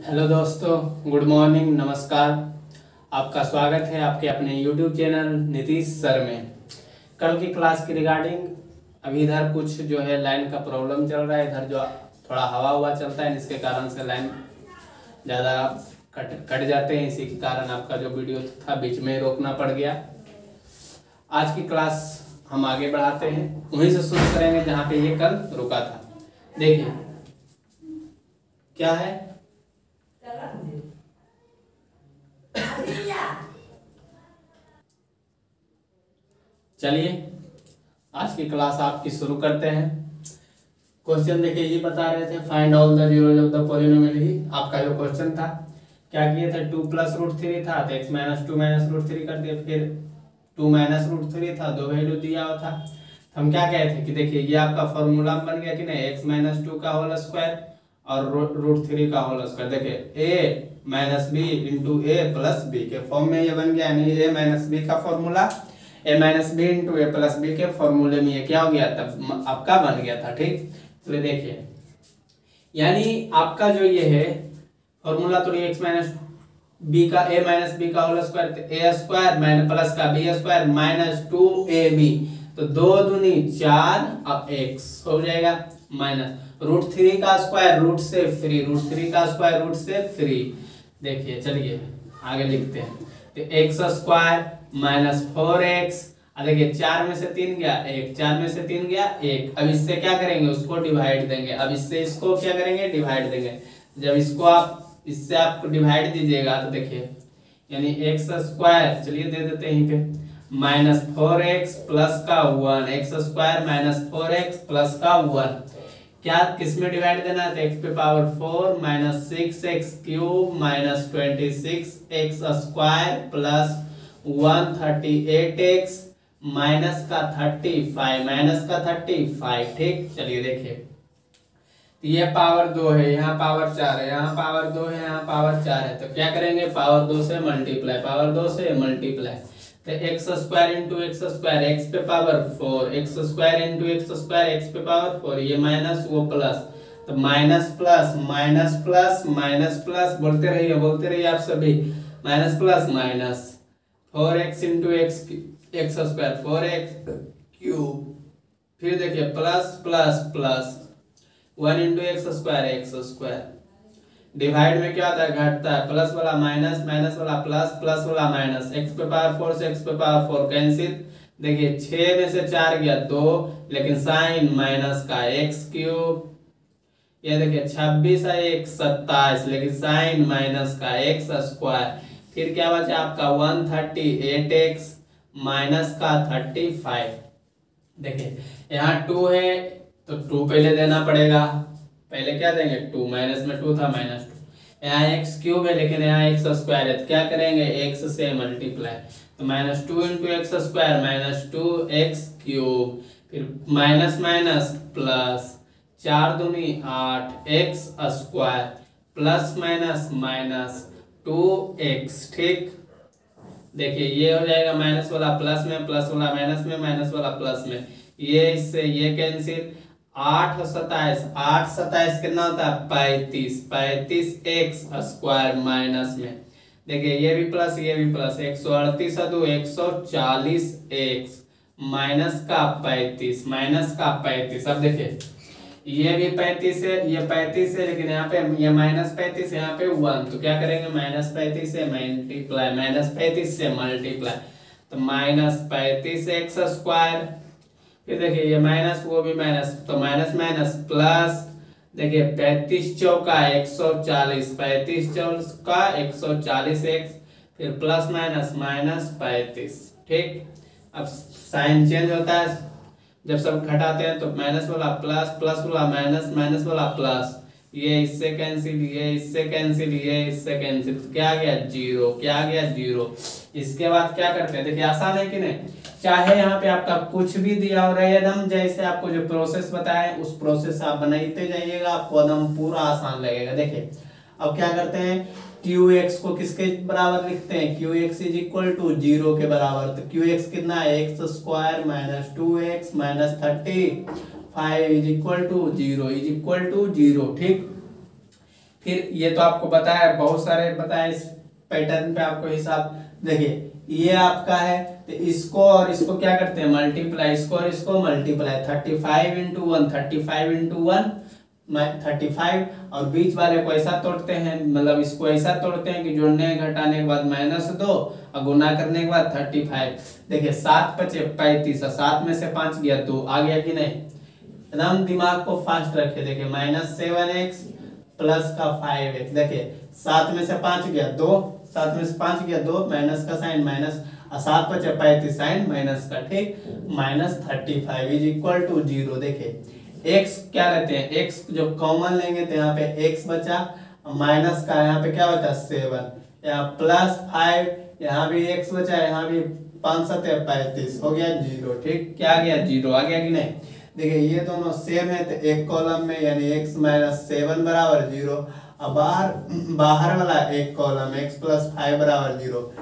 Hello दोस्तों, good morning, नमस्कार। आपका स्वागत है आपके अपने यूट्यूब चैनल नीतीश सर में। कल की क्लास की रिगार्डिंग अभी इधर कुछ जो है लाइन का प्रॉब्लम चल रहा है। इधर जो थोड़ा हवा हुआ चलता है, इसके कारण से लाइन ज़्यादा कट जाते हैं। इसी के कारण आपका जो वीडियो था बीच में रोकना पड़ गया। आज की क्लास हम आगे बढ़ाते हैं, वहीं से शुरू करेंगे जहाँ पे ये कल रुका था। देखिए क्या है, चलिए आज की क्लास आपकी शुरू करते हैं। क्वेश्चन देखिए, ये बता रहे थे find all the zeros of the polynomial ही आपका जो क्वेश्चन था। क्या किए थे, 2 + √3 था तो x - 2 - √3 कर दिए। फिर 2 - √3 था, दो वैल्यू दिया हुआ था। तो हम क्या कहे थे कि देखिए ये आपका फॉर्मूला बन गया कि नहीं, x - 2 का होल स्क्वायर और √3 का होल स्क्वायर। देखिए a - b into a plus b के फॉर्म में ये बन गया, यानी a - b का formula a - b into a plus b के फॉर्मूले में ये क्या हो गया, तब आपका बन गया था। ठीक, तो देखिए यानी आपका जो ये है फॉर्मूला, तो x - b का a - b का whole square, a square minus plus का b स्क्वायर माइनस 2ab, तो 2 दूनी 4 अब x हो जाएगा, माइनस √3 का स्क्वायर रूट से फ्री, √3 का स्क्वायर रूट से फ्री। देखिए चलिए आगे लिखते हैं, तो x स्क्वायर माइनस 4x, देखिए 4 में से 3 गया 1, 4 में से 3 गया 1। अब इससे क्या करेंगे, उसको डिवाइड देंगे। अब इससे इसको क्या करेंगे, डिवाइड देंगे। जब इसको आप इससे आपको डिवाइड दीजिएगा तो देखिए यानी x स्क्वायर, चलिए दे देते हैं यहीं पे, माइनस 4x प्लस का 1, x square minus 4x plus का 1, क्या किस में डिवाइड देना है, तो x पे power 4 minus 6x cube minus 26x square plus 138x minus का 35। ठीक, चलिए देखिए ये पावर 2 है, यहाँ पावर 4 है, यहाँ पावर 2 है, यहाँ पावर 4 है। तो क्या करेंगे, पावर 2 से मल्टीप्लाई, पावर 2 से मल्टीप्लाई। तो x square into x square, x पे power 4, x square into x square, x पे पावर 4, ये माइनस वो प्लस, तो minus plus minus plus minus plus, बोलते रहिए आप सभी, minus plus minus 4x into x square 4x cube, फिर देखिए plus plus plus 1 into x square, divide में क्या होता है, घटता है, प्लस वाला माइनस, माइनस वाला प्लस, प्लस वाला माइनस, x पे पावर 4 से x पे पावर 4 कैंसिल। देखिए 6 में से 4 गया 2, लेकिन साइन माइनस का x क्यूब, ये देखिए 26 है 1 27, लेकिन साइन माइनस का x स्क्वायर। फिर क्या बचा आपका 138x माइनस का 35। देखिए यहाँ 2 है तो 2 पहले देना पड़ेगा, पहले क्या देंगे 2, माइनस में 2 था माइनस 2। यहाँ x क्यूब है लेकिन यहाँ x स्क्वायर है, तो क्या करेंगे x से मल्टीप्लाई, तो minus 2 into x square minus 2x cube, फिर माइनस माइनस प्लस 4 दूनी 8 x square plus minus minus 2x। ठीक, देखिए ये हो जाएगा माइनस वाला प्लस में, प्लस वाला माइनस में, माइनस वाला प्लस में, ये इससे ये कैंसिल, 8 और 27, 8 27 कितना होता है 35 x स्क्वायर माइनस में, देखिए ये भी प्लस ये भी प्लस, 138 है तो 140x माइनस का 35, माइनस का 35। अब देखिए ये भी 35 है, ये 35 है, लेकिन यहाँ पे ये माइनस 35, यहाँ पे 1, तो क्या करेंगे माइनस 35 से मल्टीप्लाई, माइनस 35 से मल्टीप्लाई, तो माइनस 35x स्क्वायर, फिर देखिए ये माइनस वो भी माइनस, तो माइनस माइनस प्लस, देखिए 35 चौका 140, 35 चौका 140x, फिर प्लस माइनस माइनस 35। ठीक, अब साइन चेंज होता है, जब सब घटाते हैं तो माइनस वाला प्लस, प्लस वाला माइनस, माइनस वाला प्लस, ये इससे कैंसिल, ये इससे कैंसिल, ये इससे कैंसिल, तो क्या आ गया 0, क्या आ गया 0। इसके बाद क्या करते हैं, देखिए आसान है कि नहीं, चाहे यहाँ पे आपका कुछ भी दिया हो रहा है, एकदम जैसे आपको जो प्रोसेस बताए उस प्रोसेस आप बनाते जाइएगा, आपको एकदम पूरा आसान लगेगा। देखिए अब क्या करते हैं, QX को किसके बराबर लिखते हैं, QX इज इक्वल टू 0 के बराबर, तो QX कितना है, x square minus 2x minus 35 is equal to 0, is equal to 0। ठीक, फिर ये तो आपको बताया, बहुत सारे बताए इस पैटर्न पे आपको हिसाब। देखिए ये आपका है, तो इसको और इसको क्या करते हैं मल्टीप्लाई, इसको और इसको मल्टीप्लाई, 35 इंटू 1, 35 इंटू 1 35, और बीच वाले को ऐसा तोड़ते हैं, मतलब इसको ऐसा तोड़ते हैं कि जोड़ने घटाने के बाद -2 और गुना करने के बाद 35। देखिए 7 × 5 = 35, 7 में से 5 गया 2, आ गया कि नहीं। एकदम दिमाग को फास्ट रखे। देखिए -7x प्लस का 5x, देखिए 7 में से 5 गया 2, 7 में से 5 गया 2, माइनस का साइन माइनस, 7 × 5 = 35, साइन माइनस का, ठीक, -35 = 0। देखिए x क्या लेते हैं, x जो कॉमन लेंगे तो यहाँ पे x बचा, माइनस का यहाँ पे क्या बचा 7, यहाँ +5, यहाँ भी x बचा, यहाँ भी 5 × 7 = 35, हो गया 0, ठीक, क्या आ गया 0, आ गया कि नहीं। देखिए ये दोनों सेम है तो एक कॉलम में यानी x - 7 = 0, अब बाहर वाला एक कॉलम x + 5 = 0,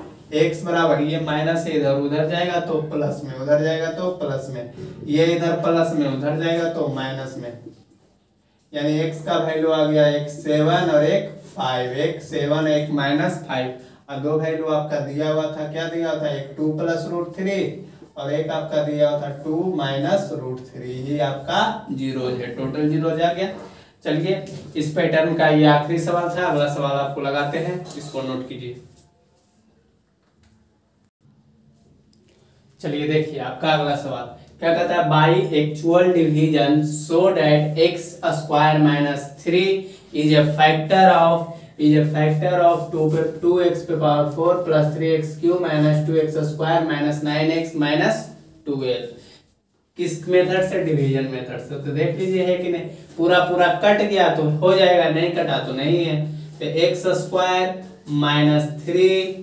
x बराबर ये माइनस से इधर उधर जाएगा तो प्लस में, उधर जाएगा तो प्लस में, ये इधर प्लस में उधर जाएगा तो माइनस में, यानी x का वैल्यू आ गया एक 7 और एक 5, एक 7 एक -5, और दो वैल्यू आपका दिया हुआ था, क्या दिया हुआ था, एक 2 + √3 और एक आपका दिया हुआ था 2 - √3, ये आपका 0 है, टोटल 0 जा गया। चलिए इस पैटर्न का ये आखिरी सवाल था, अगला सवाल आपको लगाते हैं, इसको नोट कीजिए। चलिए देखिए आपका अगला सवाल क्या कहता है, by actual division so that x² - 3 is a factor of 2x⁴ + 3x³ - 2x² - 9x - 12। किस मेथड से, डिवीजन मेथड से। तो देख लीजिए है कि नहीं, पूरा पूरा कट गया तो हो जाएगा, नहीं कटा तो नहीं है। तो x² - 3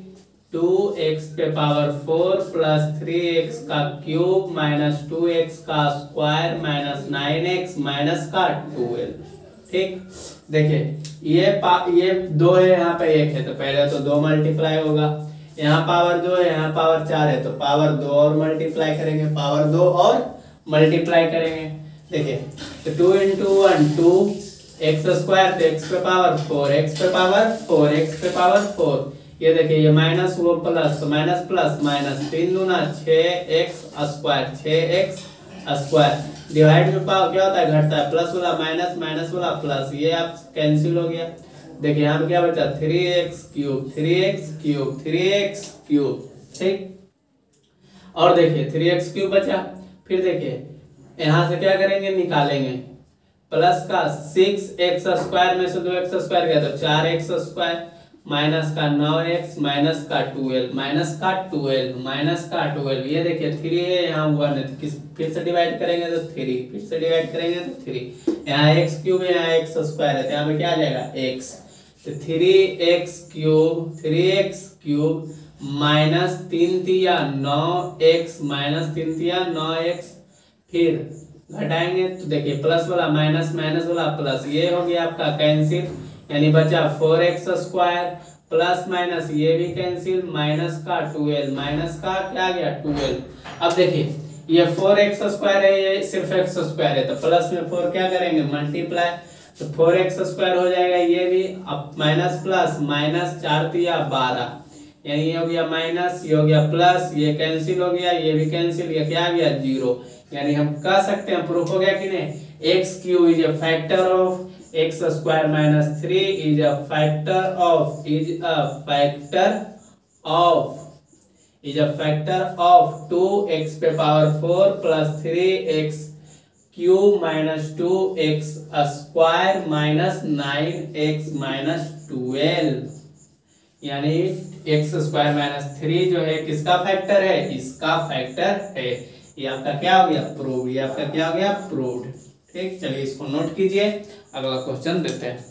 2x⁴ + 3x का क्यूब - 2x का स्क्वायर - 9x - 12, ठीक। देखिए ये 2 है, यहाँ पे 1 है, तो पहले तो 2 मल्टीप्लाई होगा, यहाँ पावर 2 है, यहाँ पावर 4 है, तो पावर 2 और मल्टीप्लाई करेंगे, पावर 2 और मल्टीप्लाई करेंगे। देखिए तो 2 × 1 2, x² तो x⁴, ये देखिए ये माइनस वो प्लस, तो माइनस प्लस माइनस, 3 दूना 6x², 6x², डिवाइड में पावर क्या होता है, घटता है, प्लस वाला माइनस, माइनस वाला प्लस, ये आप कैंसिल हो गया। देखिए यहाँ पे क्या बचा 3x³, 3x³, 3x³, ठीक। और देखिए 3x³ बचा, फिर देखिए यहाँ से क्या करेंगे, निकालेंगे, प्लस का 6x² में से 2x² गया तो 4x², माइनस का 9x, माइनस का 12, ये देखिए 3 है, यहाँ 1 है, फिर से डिवाइड करेंगे तो 3, फिर से डिवाइड करेंगे तो 3, यहाँ x³ है, यहाँ x² है, तो यहाँ पे क्या आ जाएगा x, तो 3x³ माइनस 3 तिया 9x, माइनस 3 तिया 9x, फिर घटाएंगे तो देखिए प्लस वाला माइनस, माइनस वाला प्लस, ये हो गया आपका कैंसिल, यानी बचा 4x² प्लस माइनस ये भी कैंसिल, माइनस का 12, माइनस का क्या गया 12। अब देखिए ये 4x² है, ये सिर्फ x² है, तो प्लस में 4 क्या करेंगे मल्टीप्लाई, तो 4x² हो जाएगा, ये भी अब माइनस प्लस माइनस 4 तिया 12, यानी ये हो गया माइनस, ये हो गया प्लस, ये कैंसिल हो गया, ये भी कैंसिल, ये क्या आ गया 0। यानी हम कह सकते हैं, प्रूफ हो गया कि नहीं, x³ is a factor of x² - 3 is a factor of 2x⁴ plus 3x³ - 2x² - 9x - 12, यानी x² - 3 जो है किसका फैक्टर है, इसका फैक्टर है। ये आपका क्या हो गया प्रूव, ये आपका क्या हो गया प्रूव्ड, ठीक। चलिए इसको नोट कीजिए, अगला क्वेश्चन देते हैं।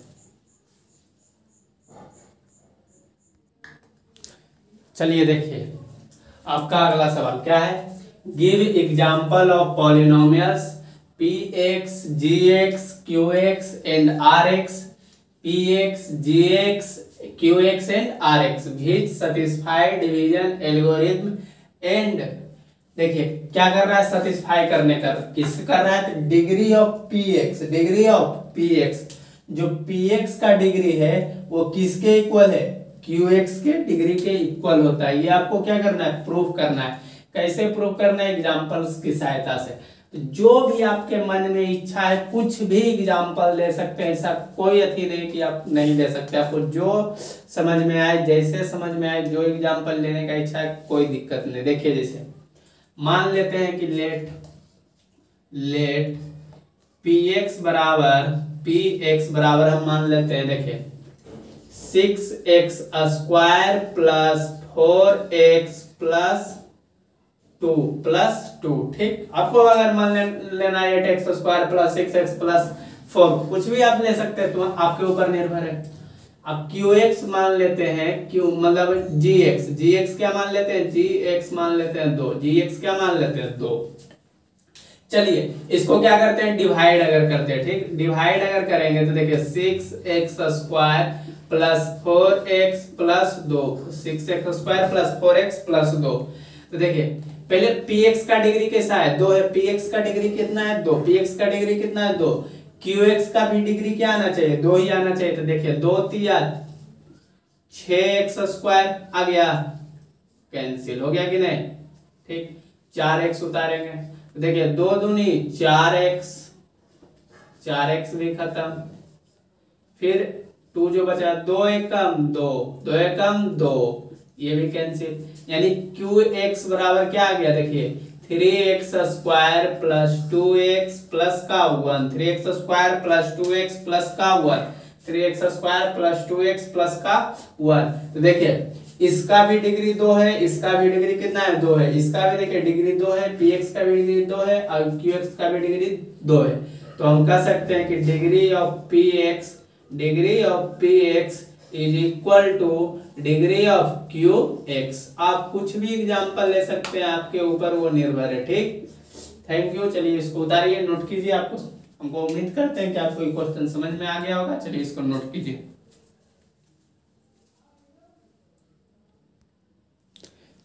चलिए देखिए आपका अगला सवाल क्या है, give example of polynomials px, gx, qx and rx, px, gx, qx and rx which satisfy division algorithm and, देखिए क्या कर रहा है, सेटिस्फाई करने का, किस कर रहा है, डिग्री ऑफ px, जो px का डिग्री है वो किसके इक्वल है, qx के डिग्री के इक्वल होता है। ये आपको क्या करना है, प्रूफ करना है। कैसे प्रूफ करना है, एग्जांपल्स की सहायता से। तो जो भी आपके मन में इच्छा है कुछ भी एग्जांपल ले सकते हैं, ऐसा कोई अथी नहीं कि आप नहीं ले सकते। आपको जो समझ में आए, जैसे समझ में आए, जो एग्जांपल लेने का इच्छा है कोई दिक्कत नहीं। देखिए जैसे मान लेते हैं कि लेट px बराबर हम मान लेते हैं, देखिए 6x square plus 4x plus 2 ठीक। आपको अगर मान लेना है 8x square plus 6x plus 4, कुछ भी आप ले सकते हैं, तो आपके ऊपर निर्भर है। अब qx मान लेते हैं, q मतलब gx क्या मान लेते हैं, gx मान लेते हैं 2, gx क्या मान लेते हैं 2। चलिए इसको क्या करते हैं, डिवाइड अगर करते हैं, ठीक। डिवाइड अगर करेंगे तो देखिए 6x square plus 4x plus 2, 6x square plus 4x plus 2। तो देखिए पहले px का डिग्री कैसा है, 2 है। px का डिग्री कितना है, 2। px का डिग्री कितना है, 2। qx का भी डिग्री क्या आना चाहिए, 2 ही आना चाहिए। तो देखिए 2 3 6x स्क्वायर आ गया, कैंसिल हो गया कि नहीं, ठीक। 4x उतारेंगे तो देखिए 2 दूनी 4x, 4x भी खत्म। फिर 2 जो बचा 2 एकम 2, 2 एकम 2, ये भी कैंसिल। यानी qx बराबर क्या आ गया, देखिए 3x square plus 2x plus का 1, 3x square plus 2x plus का 1, 3x square plus 2x plus का 1। तो देखिए इसका भी डिग्री 2 है, इसका भी डिग्री कितना है, 2 है। इसका भी देखिए डिग्री 2 है, px का भी डिग्री 2 है और qx का भी डिग्री 2 है। तो हम कह सकते हैं कि degree of px is equal two degree of qx। आप कुछ भी एग्जांपल ले सकते हैं, आपके ऊपर वो निर्भर है, ठीक। Thank you. चलिए इसको उतारिए, नोट कीजिए। आपको हमको उम्मीद करते हैं कि आपको ये क्वेश्चन समझ में आ गया होगा। चलिए इसको नोट कीजिए।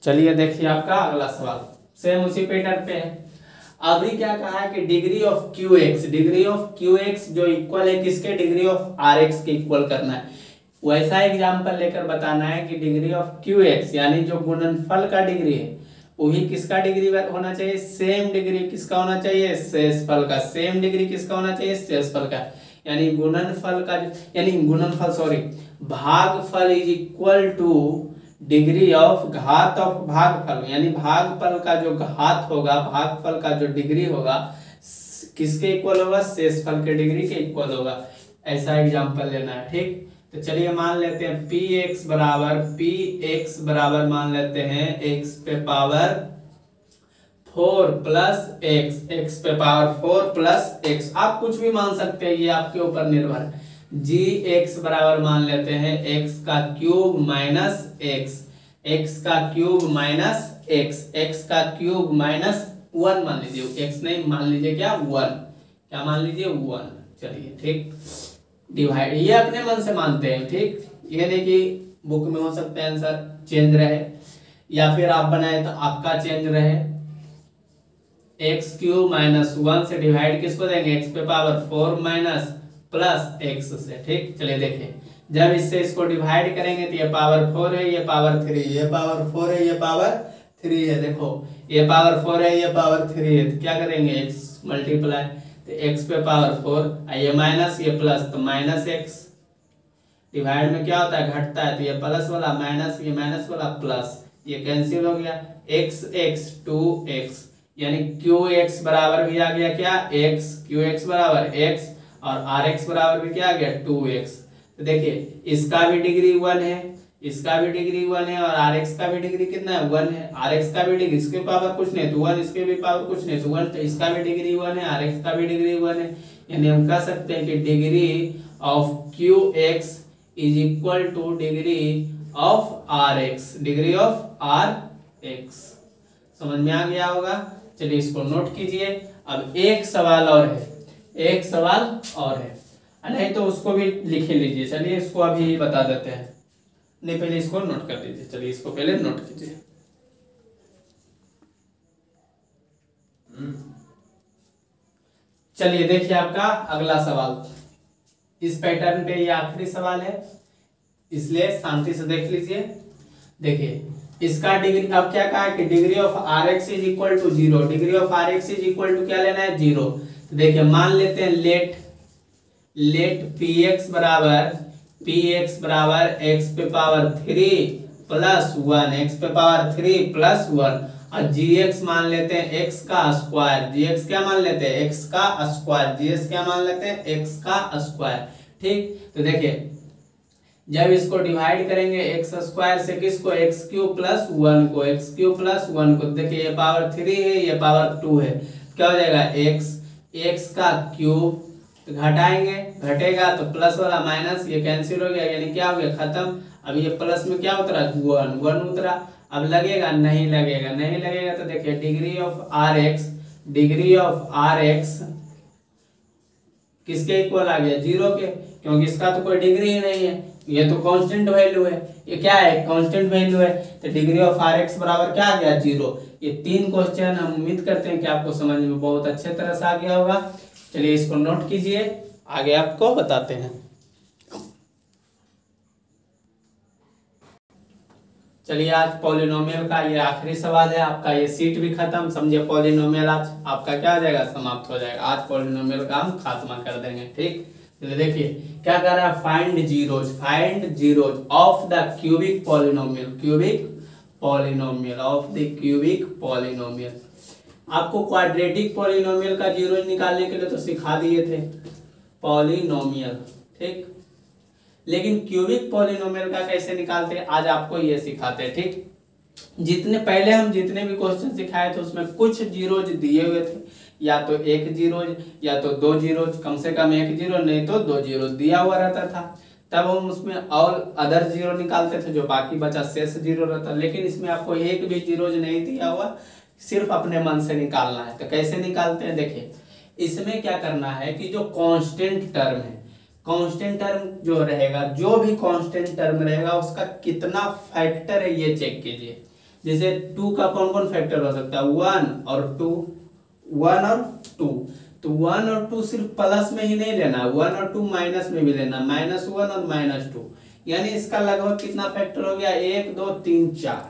चलिए देखिए आपका अगला सवाल सेम उसी पैटर्न पे है। अभी क्या कहा है कि डिग्री ऑफ qx जो इक्वल है किसके, डिग्री ऑफ rx के इक्वल करना है। वैसा एग्जांपल लेकर बताना है कि डिग्री ऑफ qx यानी जो गुणनफल का डिग्री है वही किसका डिग्री होना चाहिए, सेम डिग्री किसका होना चाहिए, शेषफल का। सेम डिग्री किसका होना चाहिए, शेषफल का। यानी भागफल is equal two degree of घात ऑफ भागफल, यानी भागफल का जो घात होगा, भागफल का जो डिग्री होगा किसके इक्वल होगा, शेषफल के डिग्री के इक्वल होगा। ऐसा एग्जांपल लेना है, ठीक। तो चलिए मान लेते हैं px बराबर मान लेते हैं x पे पावर 4 प्लस x पे पावर 4 प्लस x। आप कुछ भी मान सकते हैं, ये आपके ऊपर निर्भर है। gx बराबर मान लेते हैं x का क्यूब माइनस x का क्यूब माइनस x का क्यूब माइनस 1 मान लीजिए, x नहीं मान लीजिए क्या 1, क्या मान लीजिए 1। चलिए ठीक, डिवाइड ये अपने मन से मानते हैं, ठीक। ये नहीं कि बुक में हो सकता है आंसर चेंज रहे या फिर आप बनाए तो आपका चेंज रहे। एक्स क्यूब माइनस 1 से डिवाइड किसको देंगे, x पे पावर 4 माइनस प्लस x से, ठीक। चलिए देखिए जब इससे इसको डिवाइड करेंगे तो ये पावर 4 है, ये पावर 3, ये पावर 4 है, ये पावर 3 है। देखो ये पावर 4 है, ये पावर 3 है, तो क्या करेंगे x मल्टीप्लाई, तो x पे पावर 4, ये माइनस ये प्लस, तो माइनस x। डिवाइड में क्या होता है, घटता है, तो ये प्लस वाला माइनस, ये माइनस वाला प्लस, ये कैंसिल हो गया। x 2x यानी qx बराबर भी आ गया क्या x, qx बराबर x और rx बराबर भी क्या आ गया 2x। तो देखिए इसका भी डिग्री 1 है, इसका भी डिग्री 1 है और rx का भी डिग्री कितना है 1 है। rx का भी डिग्री, इसके पावर कुछ नहीं तो 1, इसके भी पावर कुछ नहीं तो 1, तो इसका भी डिग्री 1 है, rx का भी डिग्री 1 है। यानी हम कह सकते हैं कि degree of qx is equal two degree of rx, degree of rx। समझ में आ गया होगा। चलिए इसको नोट कीजिए। अब एक सवाल और है, एक सवाल और है, नहीं तो उसको भी लिख लीजिए। चलिए इसको अभी बता देते हैं, नहीं पहले इसको नोट कर लीजिए। चलिए इसको पहले नोट कीजिए। चलिए देखिए आपका अगला सवाल, इस पैटर्न पे ये आखिरी सवाल है, इसलिए शांति से देख लीजिए। देखिए इसका डिग्री, अब क्या कहा है कि degree of R x is equal to 0, degree of R x is equal to क्या लेना है 0। तो देखिए मान लेते हैं लेट पी एक्स बराबर एक्स पे पावर 3 प्लस 1, एक्स पे पावर 3 प्लस 1, और जी एक्स मान लेते हैं एक्स का स्क्वायर, जी एक्स क्या मान लेते हैं एक्स का स्क्वायर, जी एक्स क्या मान लेते हैं एक्स का स्क्वायर। ठीक, तो देखिए जब इसको डिवाइड करेंगे एक्स स्क्वायर से किसको, एक्स क्यूब प्लस 1 को, एक्स क्यूब प्लस 1 को, देखिए ये पावर 3 है ये पावर 2 है, क्या हो जाएगा एक्स का क्यूब, तो घटाएंगे, घटेगा तो प्लस वाला माइनस ये कैंसिल हो गया, यानी क्या हो गया खत्म। अब ये प्लस में क्या उतरा 1 उतरा, अब लगेगा नहीं लगेगा, नहीं लगेगा तो देखिए डिग्री ऑफ आर एक्स किसके इक्वल आ गया 0 के, क्योंकि इसका तो कोई डिग्री ही नहीं है, ये तो कांस्टेंट वैल्यू है, ये क्या है कांस्टेंट वैल्यू है, तो डिग्री ऑफ आर एक्स बराबर क्या आ गया 0। ये 3 क्वेश्चन हम उम्मीद करते हैं कि आपको समझ में बहुत अच्छे तरह से आ गया होगा। चलिए इसको नोट कीजिए, आगे आपको बताते हैं। चलिए आज पॉलिनोमियल का ये आखिरी सवाल है, आपका ये सीट भी खत्म, समझिए पॉलिनोमियल आज आपका क्या हो जाएगा समाप्त हो जाएगा, आज पॉलिनोमियल का हम खात्मा कर देंगे। ठीक, चलिए देखिए क्या कर रहा है, find zeros of the cubic polynomial. आपको क्वाड्रेटिक पॉलिनोमियल का जीरोज निकालने के लिए तो सिखा दिए थे पॉलिनोमियल, ठीक, लेकिन क्यूबिक पॉलिनोमियल का कैसे निकालते हैं आज आपको ये सिखाते हैं। ठीक, जितने भी क्वेश्चन सिखाए थे उसमें कुछ जीरोज दिए हुए थे, या तो एक जीरोज या तो 2 जीरोज, कम से कम 1 जीरो नहीं तो 2 जीरो दिया हुआ रहता था, तब हम उसमें और अदर जीरो निकालते थे, जो बाकी बचा शेष जीरो रहता। लेकिन इसमें आपको एक भी जीरोज नहीं दिया हुआ, सिर्फ अपने मन से निकालना है। तो कैसे निकालते हैं, देखिए इसमें क्या करना है कि जो कांस्टेंट टर्म है, कांस्टेंट टर्म जो रहेगा, जो भी कांस्टेंट टर्म रहेगा उसका कितना फैक्टर है ये चेक कीजिए। जैसे 2 का कौन कौन फैक्टर हो सकता है, 1 और 2, 1 और 2, तो 1 और 2 सिर्फ प्लस में ही नहीं लेना, 1 और 2 माइनस में भी लेना, -1 और -2, यानी इसका लगभग कितना फैक्टर हो गया 1 2 3 4।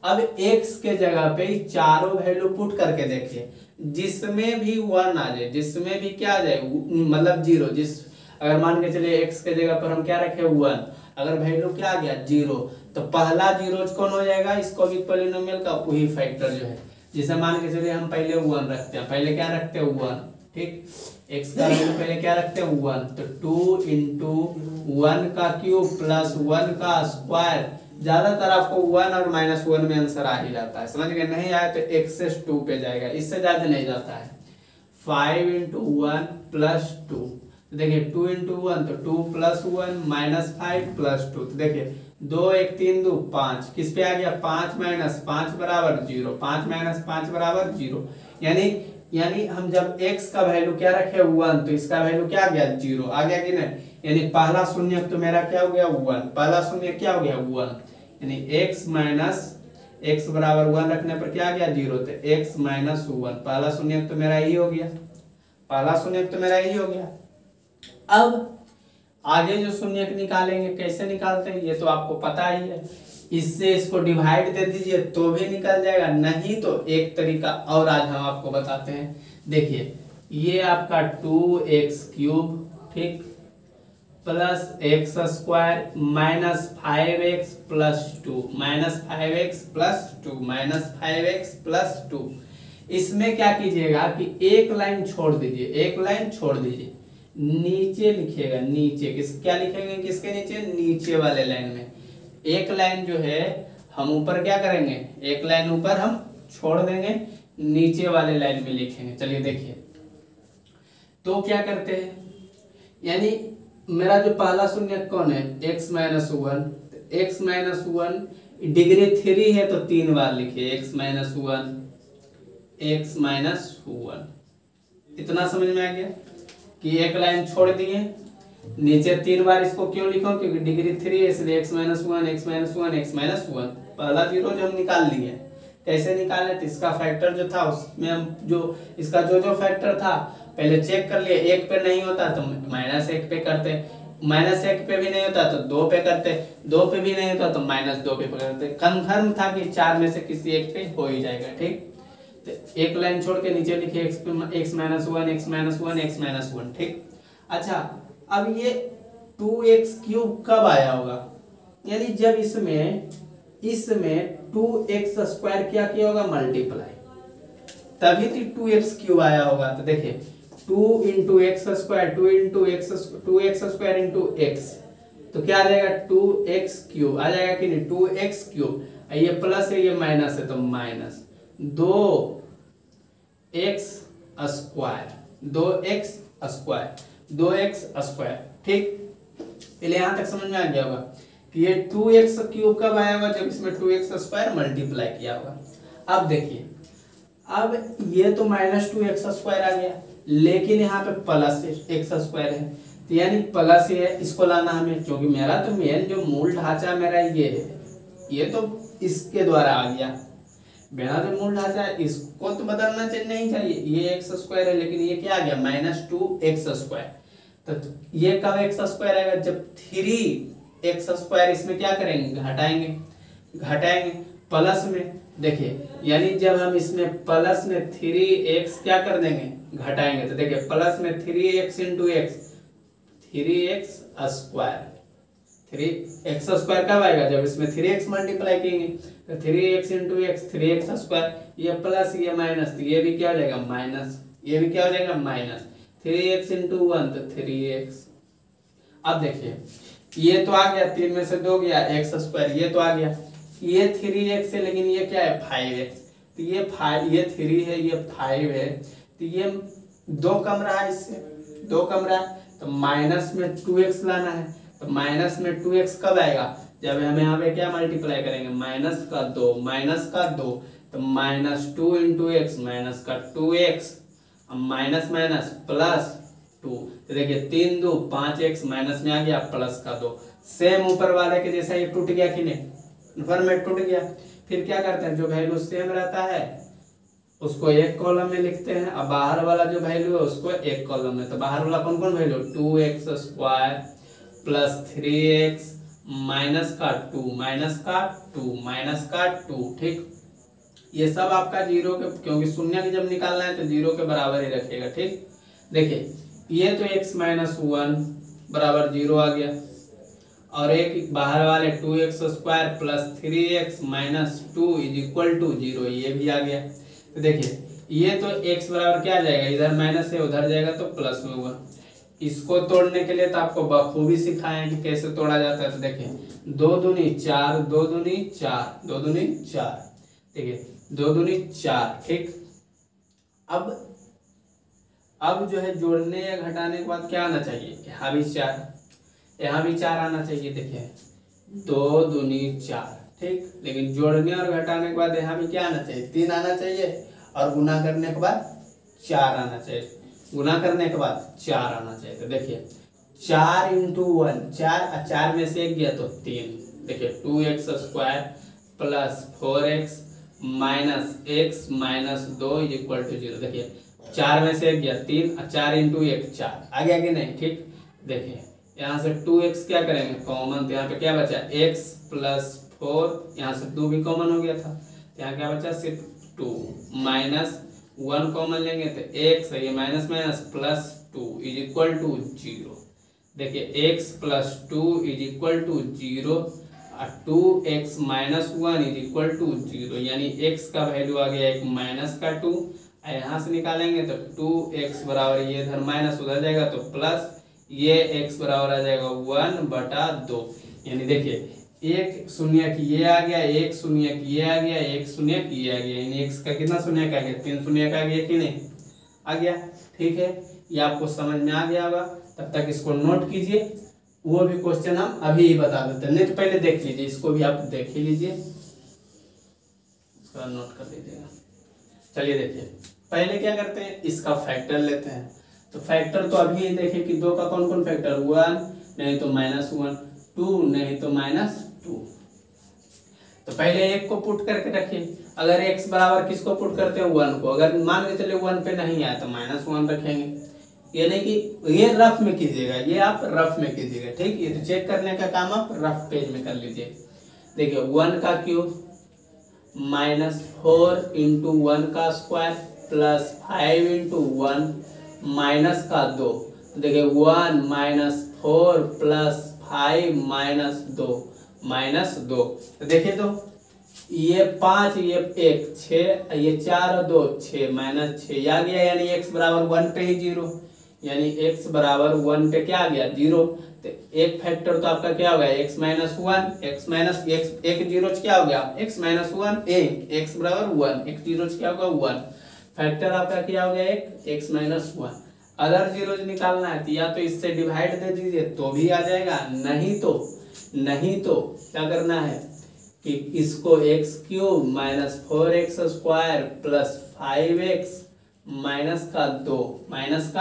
अब x के जगह पे चारों वैल्यू पुट करके देखिए, जिसमें भी 1 आ जाए, जिसमें भी क्या आ जाए मतलब 0, अगर मान के चलिए x के जगह पर हम क्या रखे 1, अगर वैल्यू क्या आ गया 0, तो पहला जीरो कौन हो जाएगा इस क्यूबिक पॉलिनोमियल का, वही फैक्टर जो है। जैसे मान के चलिए हम पहले 1 रखते हैं, पहले क्या रखते हैं 1, ठीक, x का वैल्यू पहले क्या रखते हैं 1, तो 2 × 1 का क्यूब प्लस 1 का स्क्वायर, ज्यादातर आपको 1 और -1 में आंसर आ ही जाता है, समझ गए, नहीं आया तो एक्सेस 2 पे जाएगा, इससे ज्यादा नहीं जाता है। 5 × 1 + 2, तो देखिए 2 × 1 तो 2 + 1 -5 + 2, तो देखिए 2 1 3 2 5, किस पे आ गया 5 - 5 = 0, 5 - 5 = 0, यानी हम जब x का वैल्यू क्या रखे 1, तो इसका वैल्यू क्या आ गया 0 आ गया कि नहीं, यानी पहला शून्य तो मेरा क्या हो गया 1, पहला शून्य क्या हो गया 1, यानी x = 1 रखने पर क्या आ गया 0, तो x - 1, पहला शून्य तो मेरा यही हो गया, पहला शून्य तो मेरा यही हो गया। अब आगे जो शून्य निकालेंगे कैसे निकालते हैं ये तो आपको पता ही है, इससे इसको डिवाइड दे दीजिए तो भी निकल जाएगा, नहीं तो एक तरीका और आज हम आपको बताते हैं। देखिए ये आपका 2x³ ठीक plus x² -5x + 2 -5x + 2 -5x + 2, इसमें क्या कीजिएगा कि एक लाइन छोड़ दीजिए, नीचे लिखिएगा, नीचे क्या लिखेंगे, किसके नीचे, नीचे वाले लाइन में एक लाइन जो है हम ऊपर क्या करेंगे, एक लाइन ऊपर हम छोड़ देंगे, नीचे वाले लाइन में लिखेंगे। चलिए देखिए तो क्या करते हैं, यानी मेरा जो पहला शून्य कौन है x - 1, x - 1 डिग्री 3 है तो 3 बार लिखिए x - 1, इतना समझ में आ गया कि एक लाइन छोड़ दिए, नीचे 3 बार इसको क्यों लिखो, क्योंकि डिग्री 3 है इसलिए x - 1 x - 1 x - 1, पहला जीरो जो हम निकाल लिए। कैसे निकाले, तो इसका फैक्टर जो था उसमें हम जो इसका जो फैक्टर था पहले चेक कर लिए, 1 पे नहीं होता तो -1 पे करते, -1 पे भी नहीं होता तो 2 पे करते, 2 पे भी नहीं होता तो -2 पे करते। कंफर्म था कि 4 में से किसी एक पे हो ही जाएगा। ठीक, तो एक लाइन छोड़ के नीचे लिखिए x -1 x -1 x -1। ठीक, अच्छा अब ये 2x³ कब आया होगा, यानी जब इसमें 2x² क्या किया होगा, मल्टीप्लाई, तभी तो 2x³ आया होगा। तो देखिए 2 × x², 2x² इंटू x, तो क्या आ जाएगा 2x³ आ जाएगा कि नहीं, 2x³, ये प्लस है ये माइनस है तो माइनस 2x², 2x²। ठीक, पहले यहाँ तक समझ में आ गया होगा कि ये 2x³ कब आया होगा, जब इसमें 2x² मल्टीप्लाई किया होगा। अब देखिए, अब ये तो -2x² आ गया, लेकिन यहाँ पे प्लस x² है, तो यानी प्लस है, इसको लाना हमें, क्योंकि मेरा तो मेन जो मूल ढांचा मेरा ये है, ये तो इसके द्वारा आ गया, मेरा जो मूल ढांचा है इसको तो बदलना नहीं चाहिए, ये x² है, लेकिन ये क्या आ गया -2x²। तो ये कब x² आएगा, जब 3x² इसमें क्या करेंगे, घटाएंगे प्लस में। देखिए यानी जब हम इसमें प्लस में 3x क्या कर देंगे, घटाएंगे, तो देखिए प्लस में 3x इंटू x, 3x² कब आएगा, जब इसमें 3x मल्टीप्लाई करेंगे, तो 3x इंटू x 3x², ये प्लस ये माइनस, तो ये भी क्या हो जाएगा माइनस, ये भी क्या हो जाएगा माइनस, 3x इंटू 1 तो 3x। अब देखिए ये तो आ गया, 3 में से 2 गया, x², ये तो आ गया, ये 3x है, लेकिन ये क्या है 5x, तो ये 3 है, ये 5 है, तो ये 2 कम रहा, इससे 2 कम रहा, तो माइनस में 2x लाना है, तो माइनस में 2x कब आएगा, जब हम यहाँ पे क्या मल्टीप्लाई करेंगे, -2 तो -2 into x, -2x, minus minus plus 2, तो देखिए 3 2 5x, माइनस में आ गया +2, सेम ऊपर वाले के जैसा ये टूट गया कि नहीं, फॉर्मेट टूट गया। फिर क्या करते हैं, जो वैल्यू सेम रहता है उसको एक कॉलम में लिखते हैं, अब बाहर वाला जो वैल्यू है उसको एक कॉलम में। तो बाहर वाला कौन कौन वैल्यू, 2x² प्लस 3x -2 ठीक, ये सब आपका जीरो के, क्योंकि शून्य की जब निकालना है तो जीरो के बराबर ही रखेगा। ठीक, देखिए ये तो x -1 बराबर 0 आ गया, और एक बाहर वाले 2x² प्लस 3x -2 = 0, ये भी आ गया। तो देखिए ये तो x बराबर क्या आ जाएगा, इधर माइनस है उधर जाएगा तो प्लस में होगा। इसको तोड़ने के लिए तो आपको बखूबी सिखाए हैं कि कैसे तोड़ा जाता है। तो देखिए 2 दूनी 4, 2 दूनी 4, 2 दूनी 4, देखिए 2 दूनी 4। ठीक, अब जो है जोड़ने या घटाने के बाद क्या आना चाहिए, यहाँ भी 4, यहाँ भी 4 आना चाहिए। देखिए 2 दूनी 4, ठीक, लेकिन जोड़ने और घटाने के बाद यहाँ भी क्या आना चाहिए, 3 आना चाहिए, और गुना करने के बाद 4 आना चाहिए, गुना करने के बाद 4 आना चाहिए। तो देखिए 4 × 1 4 में से 1 गया तो 3, देखिए 2x² plus 4x minus x -2 = 0। देखिए 4 में से 1 गया 3, 4 × 1 4 आ गया कि नहीं। ठीक, देखिए यहाँ से 2x क्या करेंगे कॉमन, तो यहाँ पे क्या बचा x प्लस 4, यहाँ से 2 भी कॉमन हो गया था, तो यहाँ क्या बचा सिर्फ 2, -1 कॉमन लेंगे तो x है, ये माइनस माइनस प्लस 2 = 0। देखिए x प्लस 2 = 0 और 2x -1 = 0, यानी x का वैल्यू आ गया एक -2, यहाँ से निकालेंगे तो 2x बराबर, ये इधर माइनस उधर जाएगा तो प्लस, ये x बराबर आ जाएगा 1/2। यानी देखिए 1 शून्य की ये आ गया, 1 शून्य की ये आ गया, 1 शून्य की ये आ गया, यानी x का कितना शून्य का आ गया, 3 शून्य का आ गया कि नहीं, आ गया। ठीक है, ये आपको समझ में आ गया होगा, तब तक इसको नोट कीजिए, वो भी क्वेश्चन हम अभी ही बता देते हैं, नहीं तो पहले देख लीजिए, इसको भी आप देख ही लीजिए, इसका नोट कर लीजिएगा। चलिए देखिए पहले क्या करते हैं, इसका फैक्टर लेते हैं। तो फैक्टर तो अभी देखें कि 2 का कौन कौन फैक्टर, 1 नहीं तो -1, 2 नहीं तो -2। तो पहले 1 को पुट करके रखिए, अगर x बराबर किसको पुट करते हैं 1 को, अगर मान के चले 1 पे नहीं आया तो -1 रखेंगे, यानी कि ये रफ में कीजिएगा, ये आप रफ में कीजिएगा, ठीक। ये चेक करने का काम आप रफ पेज में कर लीजिए। देखिए 1 का क्यूब -4 इंटू 1 का स्क्वायर प्लस 5 इंटू 1 माइनस का 2। देखिए 1 -4 प्लस 5 -2 तो देखिए तो ये 5 ये 1 6 ये 4 और 2 6 -6 आ गया, यानी x बराबर 1 पे ही 0, यानी x बराबर 1 पे क्या आ गया 0। तो एक फैक्टर तो आपका क्या हो गया x -1 x माइनस एक जीरो क्या हो गया x -1 एक x बराबर 1 x जीरो क्या होगा 1, फैक्टर आपका क्या हो गया x -1। अदर जीरोज निकालना है तो या तो इससे डिवाइड दे दीजिए तो भी आ जाएगा, नहीं तो क्या करना है कि इसको x cube -4x square plus 5x minus का 2 माइनस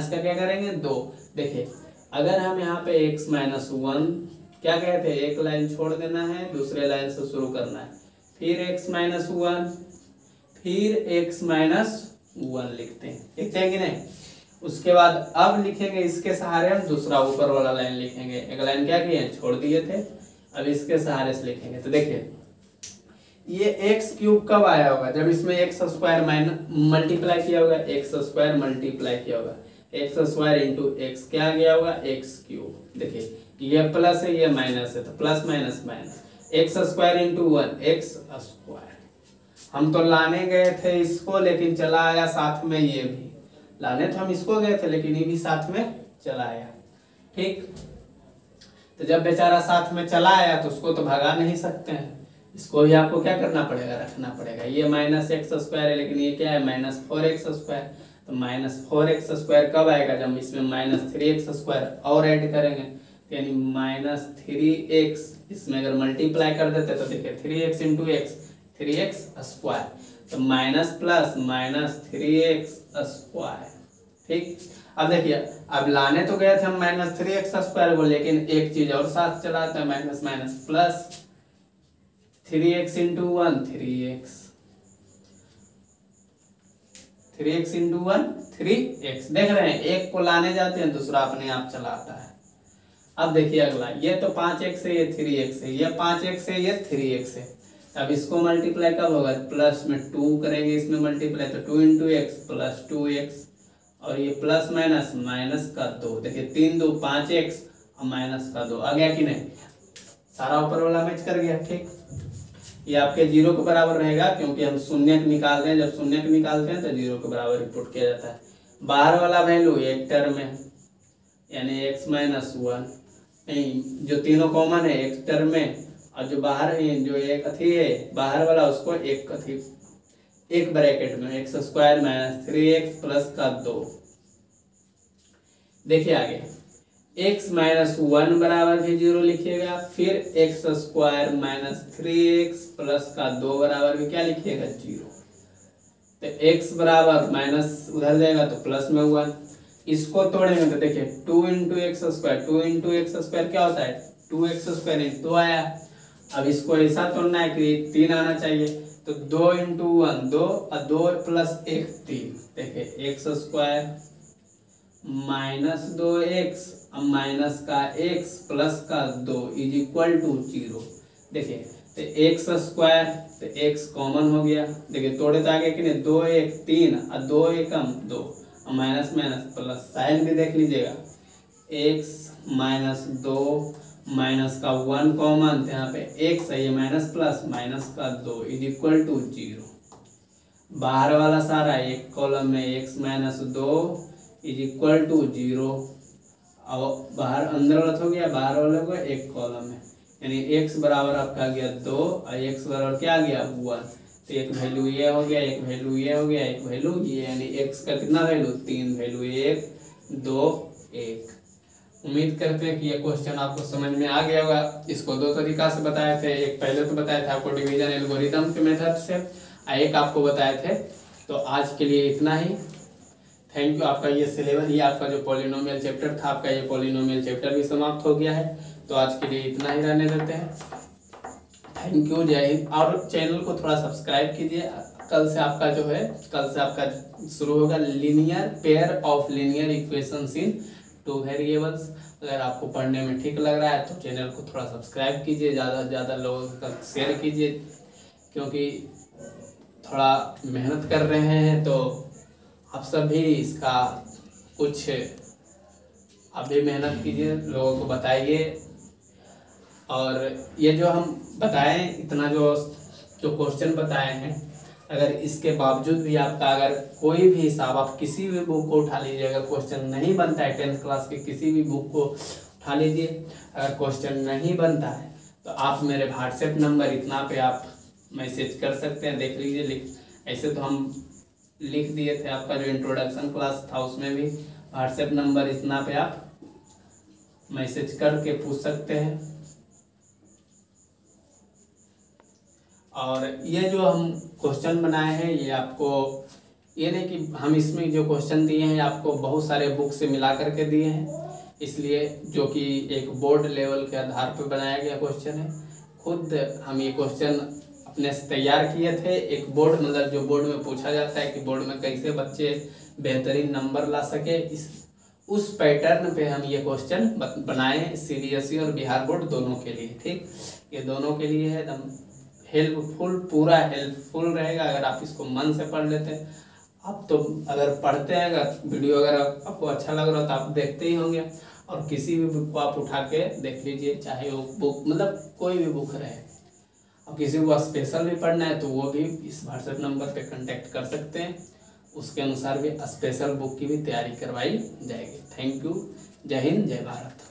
का क्या करेंगे 2। देखिए अगर हम यहाँ पे x -1 क्या कहते हैं, एक लाइन छोड़ देना है, दूसरे लाइन से शुरू करना है, फिर x -1 फिर x -1 लिखते हैं कि नहीं। उसके बाद अब लिखेंगे इसके सहारे हम दूसरा ऊपर वाला लाइन लिखेंगे, एक लाइन क्या किए छोड़ दिए थे, अब इसके सहारे से लिखेंगे। तो देखिए ये x क्यूब कब आया होगा, जब इसमें x स्क्वायर मल्टीप्लाई किया होगा, x स्क्वायर मल्टीप्लाई किया होगा, x स्क्वायर इंटू x क्या आ गया होगा x क्यूब। देखिए ये प्लस है ये माइनस है तो plus minus x square into 1 x square. हम तो लाने गए थे इसको लेकिन चला आया साथ में, ये भी लाने तो हम इसको गए थे लेकिन ये भी साथ में चला आया, ठीक। तो जब बेचारा साथ में चला आया तो उसको तो भगा नहीं सकते हैं, इसको भी आपको क्या करना पड़ेगा रखना पड़ेगा। ये -x स्क्वायर है लेकिन ये क्या है -4x स्क्वायर, तो -4x स्क्वायर कब आएगा जब इसमें -3x स्क्वायर और ऐड करेंगे, यानी -3x इसमें अगर मल्टीप्लाई कर देते तो देखिए 3x into x 3x square, तो माइनस प्लस -3x स्क्वायर, ठीक। अब देखिए अब लाने तो गए थे हम -3x स्क्वायर को, लेकिन एक चीज और साथ चलाते हैं minus minus plus 3x into 1 3x into 1 3x। देख रहे हैं एक को लाने जाते हैं दूसरा अपने आप चलाता है। अब देखिए अगला, ये तो 5x है ये 3x है, ये 5x है ये 3x है। अब इसको मल्टीप्लाई कब होगा, प्लस में 2 करेंगे इसमें मल्टीप्लाई, तो 2 इंटू एक्स प्लस 2x, और ये प्लस माइनस का 2। देखिए 3 2 5x और माइनस का 2 आ गया कि नहीं, सारा ऊपर वाला मैच कर गया, ठीक। ये आपके 0 के बराबर रहेगा क्योंकि हम शून्य निकालते हैं, जब शून्य निकालते हैं तो 0 के बराबर रिपोर्ट किया जाता है। बाहर वाला वैल्यू एक टर्म में यानी x -1, जो तीनों कॉमन है एक टर्म में, और जो बाहर है जो एक अथी है बाहर वाला उसको एक ब्रैकेट में x स्क्वायर -3x प्लस का 2। देखिए आगे x -1 बराबर भी 0 लिखिएगा, फिर x स्क्वायर -3x प्लस का 2 बराबर भी क्या लिखिएगा 0। तो x बराबर माइनस उधर जाएगा तो प्लस में 1, इसको तोड़ेंगे तो देखिए 2 इंटू एक्स स्क्वायर क्या होता है 2x स्क्वायर इंटू 2 आया। अब इसको ऐसा तोड़ना है कि 3 आना चाहिए, तो 2 इंटू 1 2 और 2 प्लस 1 3। देखिए एक्स स्क्वायर -2x और माइनस का x प्लस का 2 इज इक्वल टू 0। देखिए तो एक्स स्क्वायर तो x कॉमन हो गया, देखिए तोड़े तो आगे कि नहीं 2 1 3 और 2 1 2 और माइनस प्लस साइन भी देख लीजिएगा, x -2 माइनस का 1 कॉमन, यहाँ पे x है ये माइनस प्लस माइनस का 2 इज इक्वल टू 0। बाहर वाला सारा एक कॉलम में x -2 इज इक्वल टू 0, और बाहर अंदर वाला हो गया बाहर वाला को एक कॉलम में, यानी x बराबर आपका आ गया 2 और x बराबर क्या आ गया 1। तो एक वैल्यू ये हो गया, एक वैल्यू ये हो गया, एक वैल्यू ये, यानी x का कितना वैल्यू 3 वैल्यू 1 2 1। उम्मीद करते हैं कि ये क्वेश्चन आपको समझ में आ गया होगा। इसको 2 तरीका से बताए थे, एक पहले तो बताया था आपको डिवीजन एल्गोरिथम के मेथड से, एक आपको बताए थे। तो आज के लिए इतना ही, थैंक यू। आपका ये सिलेबस, ये आपका जो पॉलिनोमियल चैप्टर था, आपका ये पॉलिनोमियल चैप्टर भी समाप्त हो गया है। तो आज के लिए इतना ही रहने देते हैं, थैंक यू, जय हिंद। और चैनल को थोड़ा सब्सक्राइब कीजिए, कल से आपका शुरू होगा linear pair of linear equations in 2 variables. अगर आपको पढ़ने में ठीक लग रहा है तो चैनल को थोड़ा सब्सक्राइब कीजिए, ज़्यादा से ज़्यादा लोगों तक शेयर कीजिए, क्योंकि थोड़ा मेहनत कर रहे हैं तो आप सब भी इसका कुछ आप भी मेहनत कीजिए, लोगों को बताइए। और ये जो हम बताएं, इतना जो क्वेश्चन बताए हैं, अगर इसके बावजूद भी आपका अगर कोई भी हिसाब आप किसी भी बुक को उठा लीजिए, अगर क्वेश्चन नहीं बनता है 10th क्लास के किसी भी बुक को उठा लीजिए, अगर क्वेश्चन नहीं बनता है तो आप मेरे व्हाट्सएप नंबर इतना पे आप मैसेज कर सकते हैं। देख लीजिए, ऐसे तो हम लिख दिए थे, आपका जो इंट्रोडक्शन क्लास था उसमें भी व्हाट्सएप नंबर इतना पे आप मैसेज करके पूछ सकते हैं। और ये जो हम क्वेश्चन बनाए हैं, ये आपको ये नहीं कि हम इसमें जो क्वेश्चन दिए हैं आपको बहुत सारे बुक से मिला करके दिए हैं, इसलिए जो कि एक बोर्ड लेवल के आधार पर बनाया गया क्वेश्चन है। खुद हम ये क्वेश्चन अपने से तैयार किए थे। एक बोर्ड मतलब जो बोर्ड में पूछा जाता है कि बोर्ड में कैसे बच्चे बेहतरीन नंबर ला सके, उस पैटर्न पे हम ये क्वेश्चन बनाए CBSE और बिहार बोर्ड दोनों के लिए। ठीक, ये दोनों के लिए है, एकदम हेल्पफुल, पूरा हेल्पफुल रहेगा अगर आप इसको मन से पढ़ लेते हैं। आप तो अगर पढ़ते हैं, अगर वीडियो अगर आपको अच्छा लग रहा हो तो आप देखते ही होंगे, और किसी भी बुक को आप उठा के देख लीजिए, चाहे वो बुक मतलब कोई भी बुक रहे। और किसी को स्पेशल भी पढ़ना है तो वो भी इस व्हाट्सएप नंबर पे कांटेक्ट कर सकते हैं, उसके अनुसार भी स्पेशल बुक की भी तैयारी करवाई जाएगी। थैंक यू, जय हिंद, जय भारत।